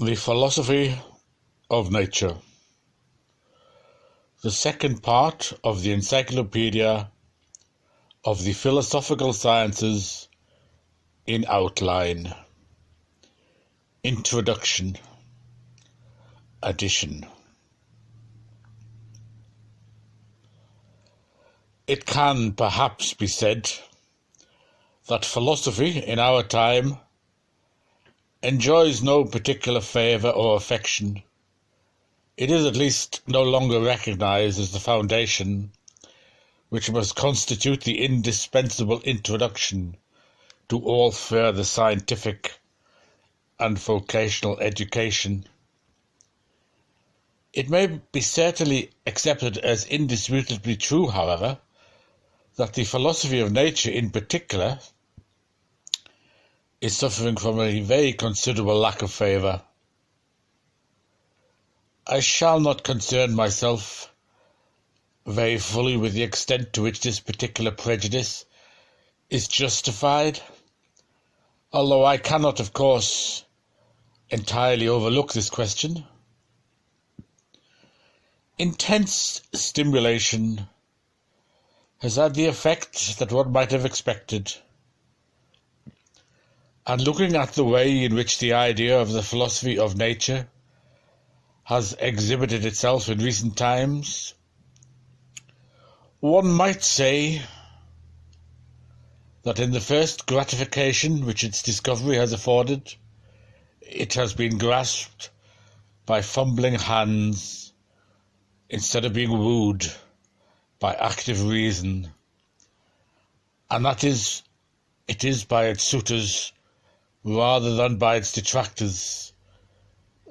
The Philosophy of Nature. The second part of the Encyclopedia of the Philosophical Sciences in outline. Introduction. Edition. It can perhaps be said that philosophy in our time enjoys no particular favour or affection. It is at least no longer recognised as the foundation which must constitute the indispensable introduction to all further scientific and vocational education. It may be certainly accepted as indisputably true, however, that the philosophy of nature in particular is suffering from a very considerable lack of favour. I shall not concern myself very fully with the extent to which this particular prejudice is justified, although I cannot, of course, entirely overlook this question. Intense stimulation has had the effect that one might have expected, and looking at the way in which the idea of the philosophy of nature has exhibited itself in recent times, one might say that in the first gratification which its discovery has afforded, it has been grasped by fumbling hands instead of being wooed by active reason, and that is, it is by its suitors rather than by its detractors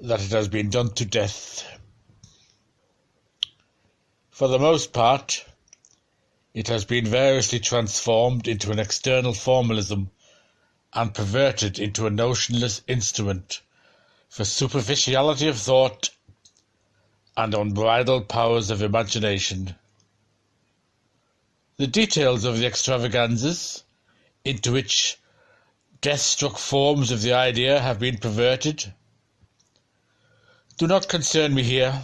that it has been done to death. For the most part, it has been variously transformed into an external formalism and perverted into a notionless instrument for superficiality of thought and unbridled powers of imagination. The details of the extravaganzas into which death-struck forms of the idea have been perverted do not concern me here.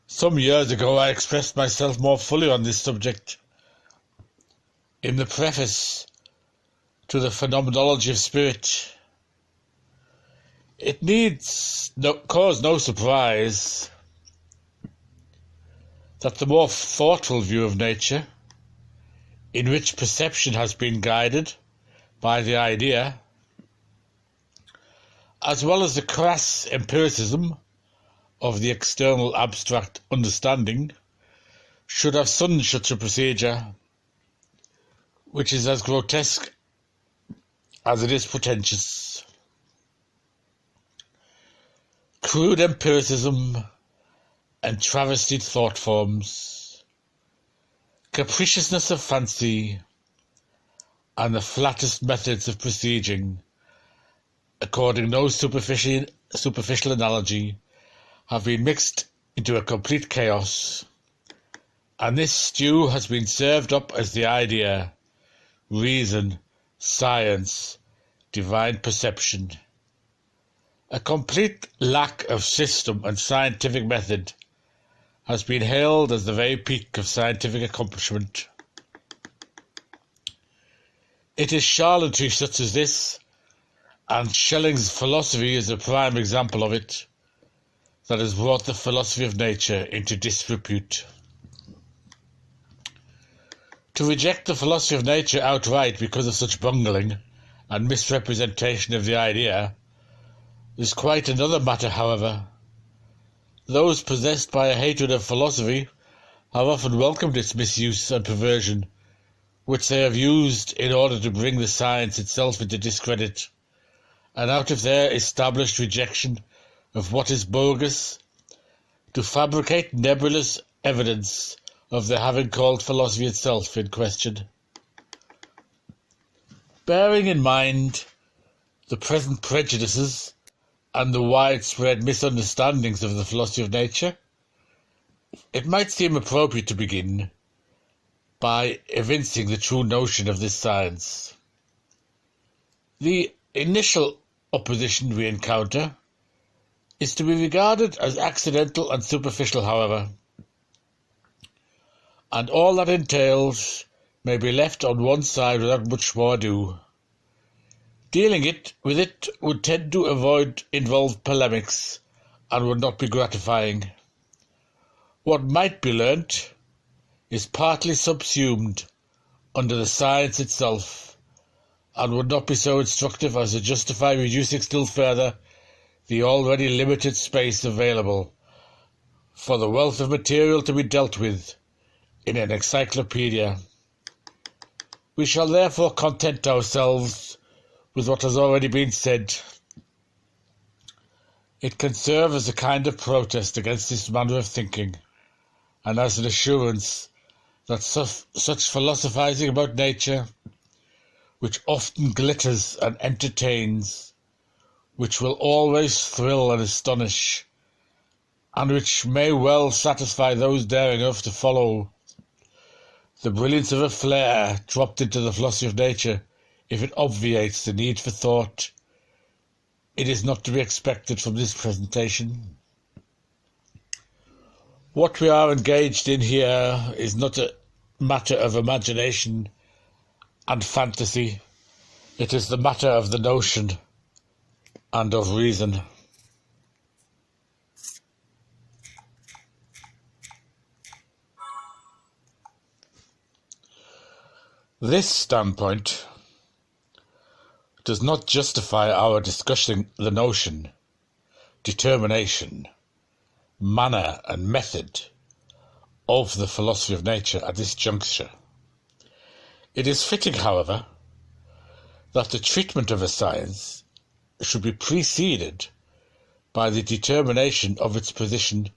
Some years ago I expressed myself more fully on this subject in the preface to the Phenomenology of Spirit. It needs cause no surprise that the more thoughtful view of nature, in which perception has been guided by the idea, as well as the crass empiricism of the external abstract understanding, should have such a procedure, which is as grotesque as it is pretentious. Crude empiricism and travestied thought forms, capriciousness of fancy, and the flattest methods of proceeding, according no superficial analogy, have been mixed into a complete chaos, and this stew has been served up as the idea, reason, science, divine perception. A complete lack of system and scientific method has been hailed as the very peak of scientific accomplishment. It is charlatanry such as this, and Schelling's philosophy is a prime example of it, that has brought the philosophy of nature into disrepute. To reject the philosophy of nature outright because of such bungling and misrepresentation of the idea is quite another matter, however. Those possessed by a hatred of philosophy have often welcomed its misuse and perversion, which they have used in order to bring the science itself into discredit, and out of their established rejection of what is bogus, to fabricate nebulous evidence of their having called philosophy itself in question. Bearing in mind the present prejudices and the widespread misunderstandings of the philosophy of nature, it might seem appropriate to begin by evincing the true notion of this science. The initial opposition we encounter is to be regarded as accidental and superficial, however, and all that entails may be left on one side without much more ado. Dealing with it would tend to involve polemics and would not be gratifying. What might be learnt is partly subsumed under the science itself, and would not be so instructive as to justify reducing still further the already limited space available for the wealth of material to be dealt with in an encyclopedia. We shall therefore content ourselves with what has already been said. It can serve as a kind of protest against this manner of thinking, and as an assurance that such philosophizing about nature, which often glitters and entertains, which will always thrill and astonish, and which may well satisfy those daring enough to follow the brilliance of a flare dropped into the philosophy of nature, if it obviates the need for thought, it is not to be expected from this presentation. What we are engaged in here is not a matter of imagination and fantasy. It is the matter of the notion and of reason. This standpoint does not justify our discussing the notion, determination, manner and method of the philosophy of nature at this juncture. It is fitting, however, that the treatment of a science should be preceded by the determination of its position,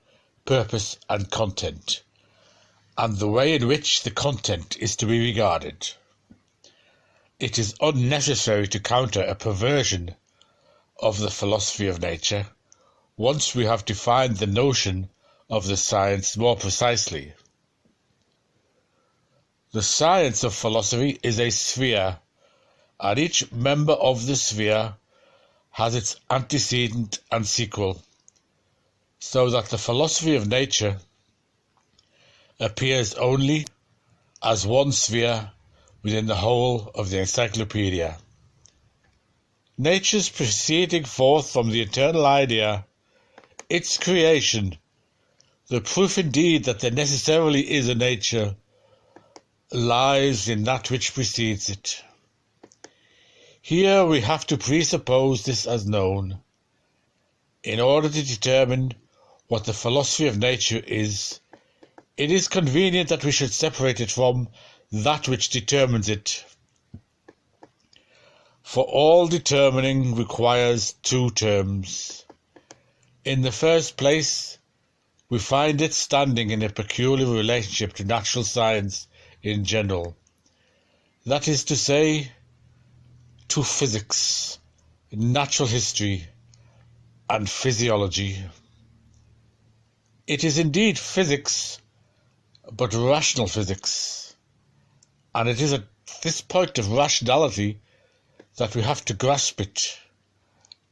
purpose and content, and the way in which the content is to be regarded. It is unnecessary to counter a perversion of the philosophy of nature once we have defined the notion of the science more precisely. The science of philosophy is a sphere, and each member of the sphere has its antecedent and sequel, so that the philosophy of nature appears only as one sphere within the whole of the encyclopedia. Nature's proceeding forth from the eternal idea, its creation, the proof indeed that there necessarily is a nature, lies in that which precedes it. Here we have to presuppose this as known, in order to determine what the philosophy of nature is. It is convenient that we should separate it from that which determines it. For all determining requires two terms. In the first place, we find it standing in a peculiar relationship to natural science in general. That is to say, to physics, natural history, and physiology. It is indeed physics, but rational physics. And it is at this point of rationality that we have to grasp it,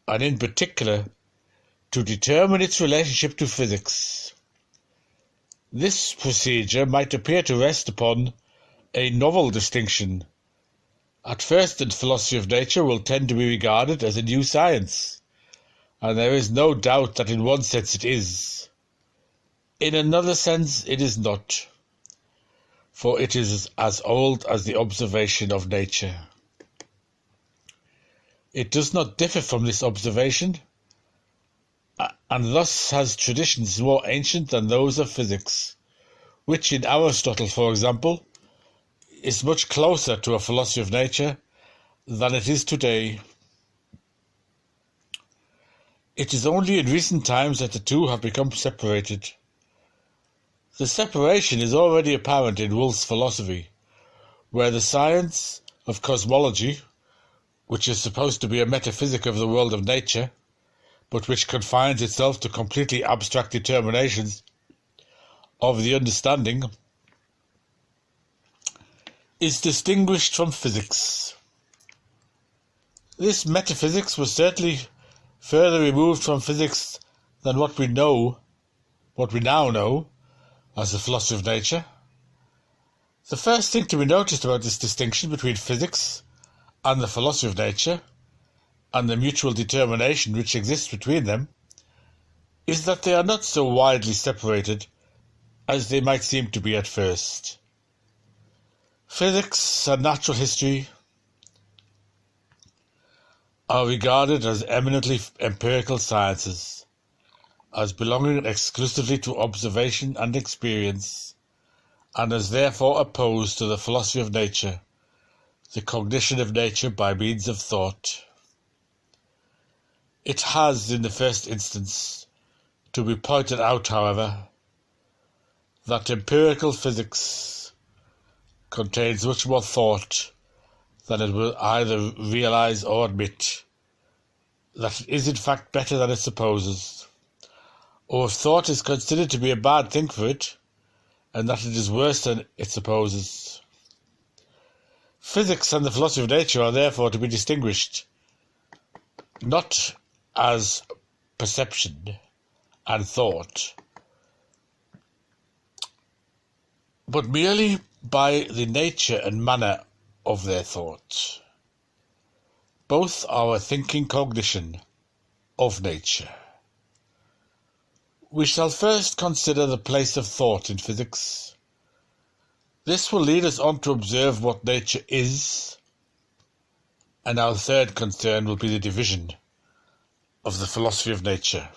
and in particular, to determine its relationship to physics. This procedure might appear to rest upon a novel distinction. At first, the philosophy of nature will tend to be regarded as a new science, and there is no doubt that in one sense it is. In another sense it is not, for it is as old as the observation of nature. It does not differ from this observation, and thus has traditions more ancient than those of physics, which in Aristotle, for example, is much closer to a philosophy of nature than it is today. It is only in recent times that the two have become separated. The separation is already apparent in Wolff's philosophy, where the science of cosmology, which is supposed to be a metaphysic of the world of nature, but which confines itself to completely abstract determinations of the understanding, is distinguished from physics. This metaphysics was certainly further removed from physics than what we now know as the philosophy of nature. The first thing to be noticed about this distinction between physics and the philosophy of nature, and the mutual determination which exists between them, is that they are not so widely separated as they might seem to be at first. Physics and natural history are regarded as eminently empirical sciences, as belonging exclusively to observation and experience, and as therefore opposed to the philosophy of nature, the cognition of nature by means of thought. It has, in the first instance, to be pointed out, however, that empirical physics contains much more thought than it will either realize or admit, that it is in fact better than it supposes, or if thought is considered to be a bad thing for it, and that it is worse than it supposes. Physics and the philosophy of nature are therefore to be distinguished, not as perception and thought, but merely by the nature and manner of their thought. Both are a thinking cognition of nature. We shall first consider the place of thought in physics. This will lead us on to observe what nature is, and our third concern will be the division of the philosophy of nature.